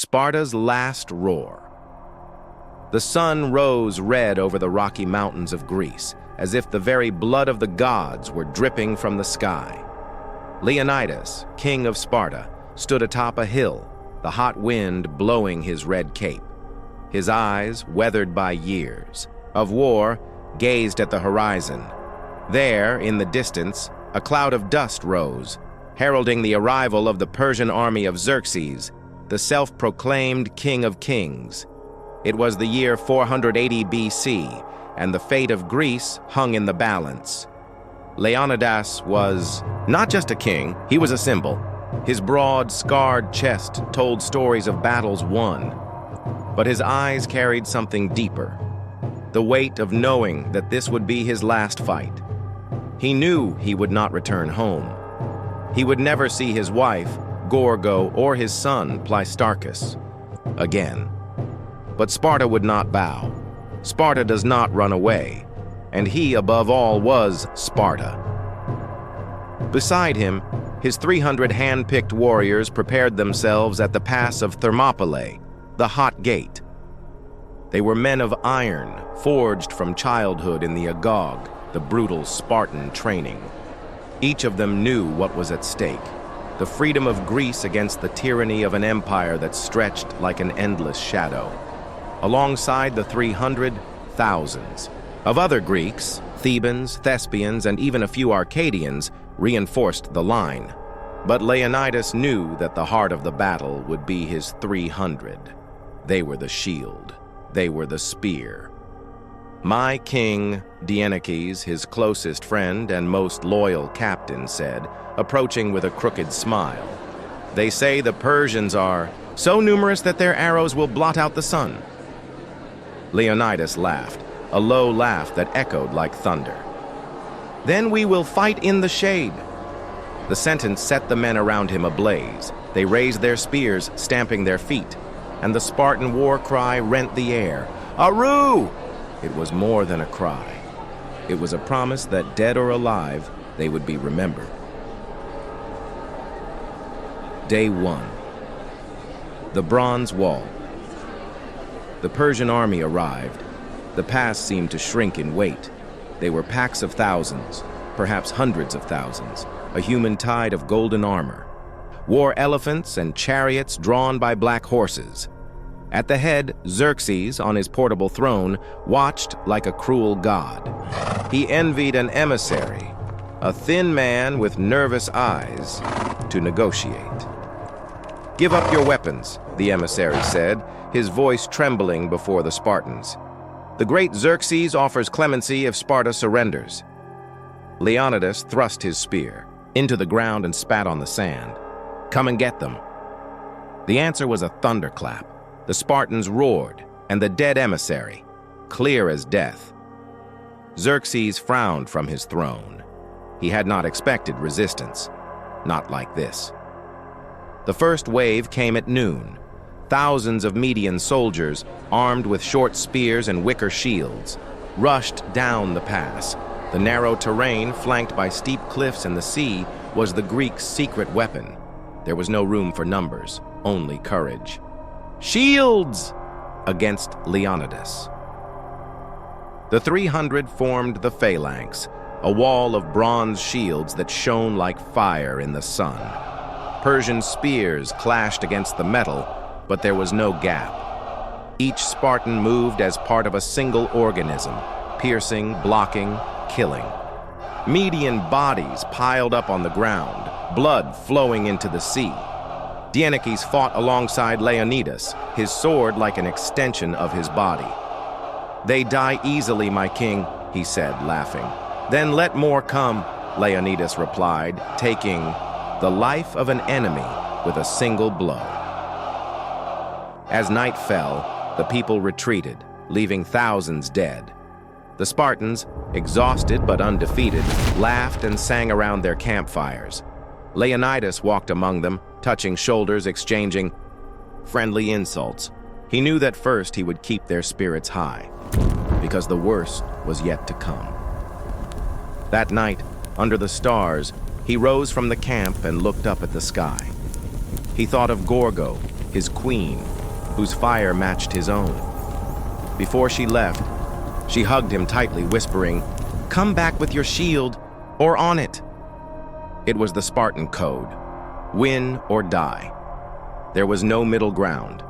Sparta's last roar. The sun rose red over the rocky mountains of Greece, as if the very blood of the gods were dripping from the sky. Leonidas, king of Sparta, stood atop a hill, the hot wind blowing his red cape. His eyes, weathered by years of war, gazed at the horizon. There, in the distance, a cloud of dust rose, heralding the arrival of the Persian army of Xerxes, the self-proclaimed King of Kings. It was the year 480 BC, and the fate of Greece hung in the balance. Leonidas was not just a king, he was a symbol. His broad, scarred chest told stories of battles won, but his eyes carried something deeper, the weight of knowing that this would be his last fight. He knew he would not return home. He would never see his wife, Gorgo, or his son, Pleistarchus, again. But Sparta would not bow. Sparta does not run away, and he, above all, was Sparta. Beside him, his 300 hand-picked warriors prepared themselves at the pass of Thermopylae, the hot gate. They were men of iron, forged from childhood in the agog, the brutal Spartan training. Each of them knew what was at stake: the freedom of Greece against the tyranny of an empire that stretched like an endless shadow. Alongside the 300, thousands of other Greeks, Thebans, Thespians, and even a few Arcadians reinforced the line. But Leonidas knew that the heart of the battle would be his 300. They were the shield. They were the spear. "My king," Leonidas, his closest friend and most loyal captain, said, approaching with a crooked smile. "They say the Persians are so numerous that their arrows will blot out the sun." Leonidas laughed, a low laugh that echoed like thunder. "Then we will fight in the shade." The sentence set the men around him ablaze. They raised their spears, stamping their feet, and the Spartan war cry rent the air. "Aru!" It was more than a cry. It was a promise that, dead or alive, they would be remembered. Day 1. The Bronze Wall. The Persian army arrived. The pass seemed to shrink in weight. They were packs of thousands, perhaps hundreds of thousands, a human tide of golden armor. War elephants and chariots drawn by black horses. At the head, Xerxes, on his portable throne, watched like a cruel god. He envied an emissary, a thin man with nervous eyes, to negotiate. "Give up your weapons," the emissary said, his voice trembling before the Spartans. "The great Xerxes offers clemency if Sparta surrenders." Leonidas thrust his spear into the ground and spat on the sand. "Come and get them." The answer was a thunderclap. The Spartans roared, and the dead emissary, clear as death. Xerxes frowned from his throne. He had not expected resistance, not like this. The first wave came at noon. Thousands of Median soldiers, armed with short spears and wicker shields, rushed down the pass. The narrow terrain, flanked by steep cliffs and the sea, was the Greeks' secret weapon. There was no room for numbers, only courage. "Shields!" against Leonidas. The 300 formed the phalanx, a wall of bronze shields that shone like fire in the sun. Persian spears clashed against the metal, but there was no gap. Each Spartan moved as part of a single organism, piercing, blocking, killing. Median bodies piled up on the ground, blood flowing into the sea. Leonidas fought alongside Leonidas, his sword like an extension of his body. "They die easily, my king," he said, laughing. "Then let more come," Leonidas replied, taking the life of an enemy with a single blow. As night fell, the people retreated, leaving thousands dead. The Spartans, exhausted but undefeated, laughed and sang around their campfires. Leonidas walked among them, touching shoulders, exchanging friendly insults. He knew that first he would keep their spirits high, because the worst was yet to come. That night, under the stars, he rose from the camp and looked up at the sky. He thought of Gorgo, his queen, whose fire matched his own. Before she left, she hugged him tightly, whispering, "Come back with your shield, or on it." It was the Spartan code: win or die. There was no middle ground.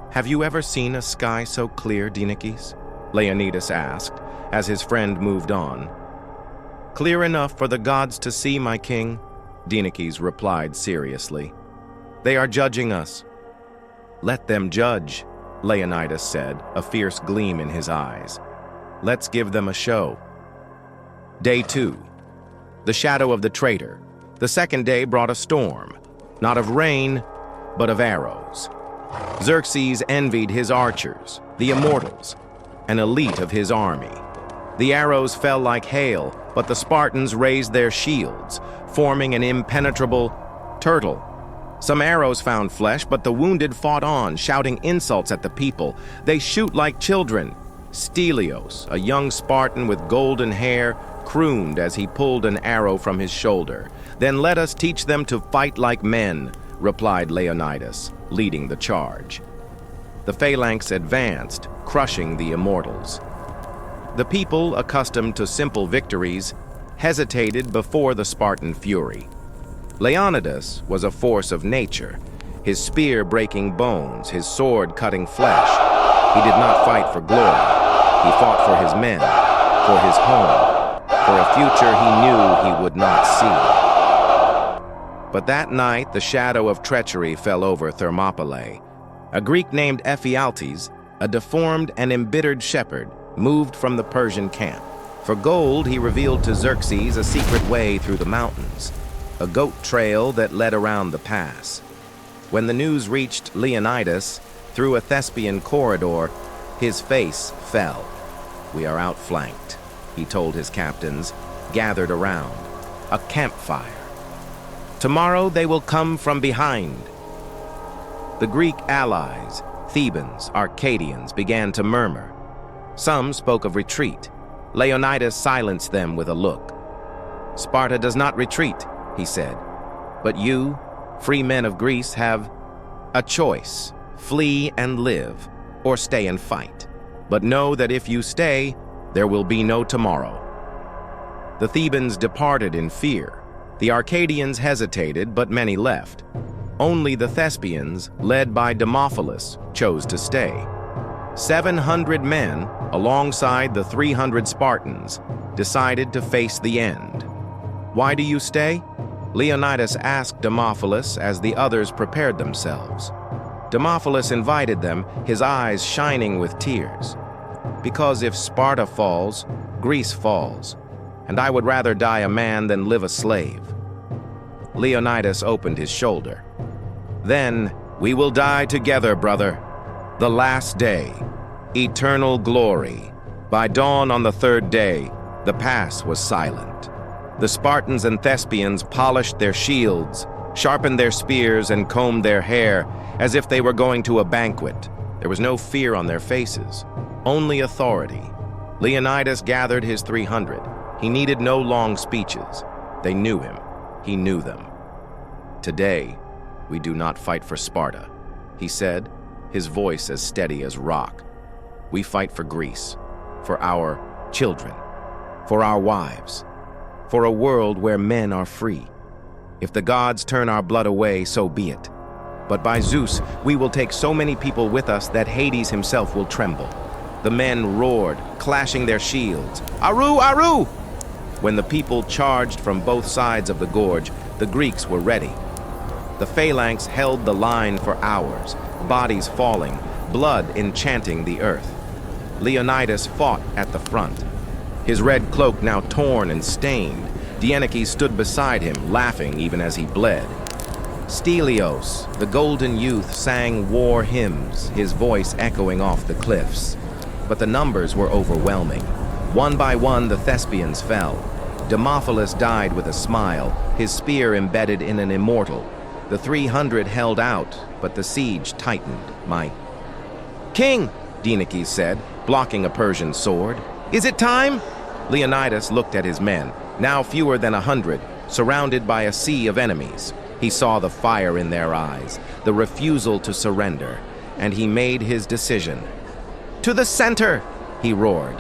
"Have you ever seen a sky so clear, Dienekes?" Leonidas asked, as his friend moved on. "Clear enough for the gods to see, my king," Dienekes replied seriously. "They are judging us." "Let them judge," Leonidas said, a fierce gleam in his eyes. "Let's give them a show." Day 2. The shadow of the traitor. The second day brought a storm, not of rain, but of arrows. Xerxes envied his archers, the immortals, an elite of his army. The arrows fell like hail, but the Spartans raised their shields, forming an impenetrable turtle. Some arrows found flesh, but the wounded fought on, shouting insults at the people. "They shoot like children." Stelios, a young Spartan with golden hair, crooned as he pulled an arrow from his shoulder. "Then let us teach them to fight like men," replied Leonidas, leading the charge. The phalanx advanced, crushing the immortals. The people, accustomed to simple victories, hesitated before the Spartan fury. Leonidas was a force of nature, his spear breaking bones, his sword cutting flesh. He did not fight for glory. He fought for his men, for his home, for a future he knew he would not see. But that night, the shadow of treachery fell over Thermopylae. A Greek named Ephialtes, a deformed and embittered shepherd, moved from the Persian camp. For gold, he revealed to Xerxes a secret way through the mountains, a goat trail that led around the pass. When the news reached Leonidas through a Thespian corridor, his face fell. "We are outflanked," he told his captains, gathered around. "A campfire. Tomorrow they will come from behind." The Greek allies, Thebans, Arcadians, began to murmur. Some spoke of retreat. Leonidas silenced them with a look. "Sparta does not retreat," he said. "But you, free men of Greece, have a choice: flee and live, or stay and fight. But know that if you stay, there will be no tomorrow." The Thebans departed in fear. The Arcadians hesitated, but many left. Only the Thespians, led by Demophilus, chose to stay. 700 men, alongside the 300 Spartans, decided to face the end. "Why do you stay?" Leonidas asked Demophilus as the others prepared themselves. Demophilus invited them, his eyes shining with tears. "Because if Sparta falls, Greece falls, and I would rather die a man than live a slave." Leonidas opened his shoulder. "Then we will die together, brother. The last day, eternal glory." By dawn on the third day, the pass was silent. The Spartans and Thespians polished their shields, sharpened their spears, and combed their hair as if they were going to a banquet. There was no fear on their faces, only authority. Leonidas gathered his 300. He needed no long speeches. They knew him. He knew them. "Today, we do not fight for Sparta," he said, his voice as steady as rock. "We fight for Greece, for our children, for our wives, for a world where men are free. If the gods turn our blood away, so be it. But by Zeus, we will take so many people with us that Hades himself will tremble." The men roared, clashing their shields. "Aru! Aru!" When the people charged from both sides of the gorge, the Greeks were ready. The phalanx held the line for hours, bodies falling, blood enchanting the earth. Leonidas fought at the front, his red cloak now torn and stained. Dienekes stood beside him, laughing even as he bled. Stelios, the golden youth, sang war hymns, his voice echoing off the cliffs. But the numbers were overwhelming. One by one, the Thespians fell. Demophilus died with a smile, his spear embedded in an immortal. The 300 held out, but the siege tightened. "My king," Dienekes said, blocking a Persian sword. "Is it time?" Leonidas looked at his men, now fewer than 100, surrounded by a sea of enemies. He saw the fire in their eyes, the refusal to surrender, and he made his decision. "To the center!" he roared.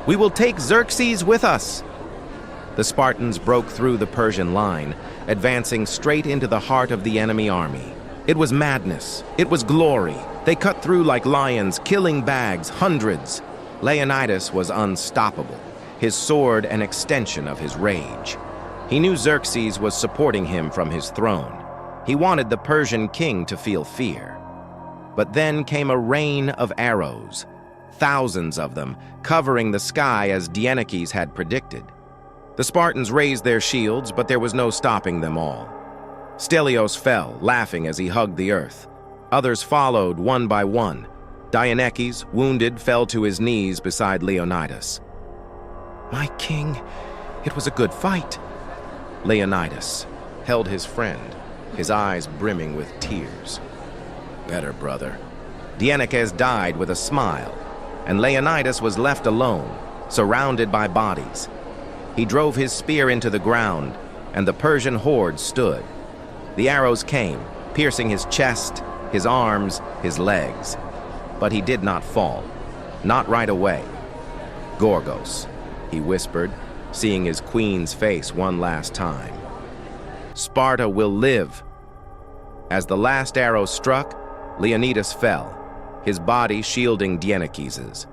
"We will take Xerxes with us!" The Spartans broke through the Persian line, advancing straight into the heart of the enemy army. It was madness. It was glory. They cut through like lions, killing bags, hundreds. Leonidas was unstoppable, his sword an extension of his rage. He knew Xerxes was supporting him from his throne. He wanted the Persian king to feel fear. But then came a rain of arrows, thousands of them, covering the sky as Leonidas had predicted. The Spartans raised their shields, but there was no stopping them all. Stelios fell, laughing as he hugged the earth. Others followed one by one. Leonidas, wounded, fell to his knees beside Leonidas. "My king, it was a good fight." Leonidas held his friend, his eyes brimming with tears. "Better, brother." Leonidas died with a smile, and Leonidas was left alone, surrounded by bodies. He drove his spear into the ground, and the Persian horde stood. The arrows came, piercing his chest, his arms, his legs. But he did not fall, not right away. "Gorgos," he whispered, seeing his queen's face one last time. "Sparta will live." As the last arrow struck, Leonidas fell, his body shielding Leonidas's.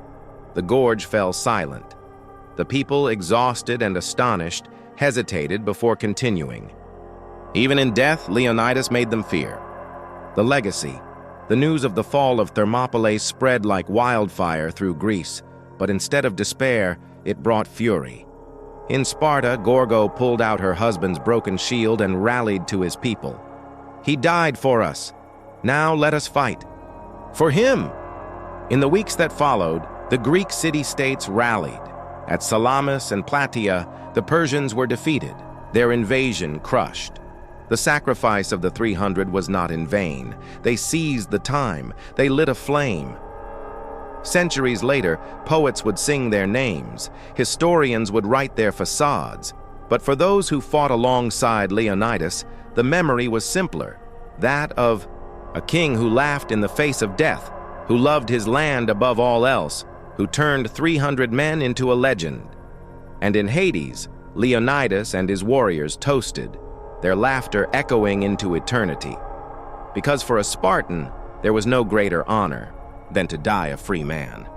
The gorge fell silent. The people, exhausted and astonished, hesitated before continuing. Even in death, Leonidas made them fear. The legacy, the news of the fall of Thermopylae spread like wildfire through Greece, but instead of despair, it brought fury. In Sparta, Gorgo pulled out her husband's broken shield and rallied to his people. "He died for us. Now let us fight." For him! In the weeks that followed, the Greek city-states rallied. At Salamis and Plataea, the Persians were defeated, their invasion crushed. The sacrifice of the 300 was not in vain. They seized the time. They lit a flame. Centuries later, poets would sing their names. Historians would write their facades. But for those who fought alongside Leonidas, the memory was simpler, that of a king who laughed in the face of death, who loved his land above all else, who turned 300 men into a legend. And in Hades, Leonidas and his warriors toasted, their laughter echoing into eternity. Because for a Spartan, there was no greater honor than to die a free man.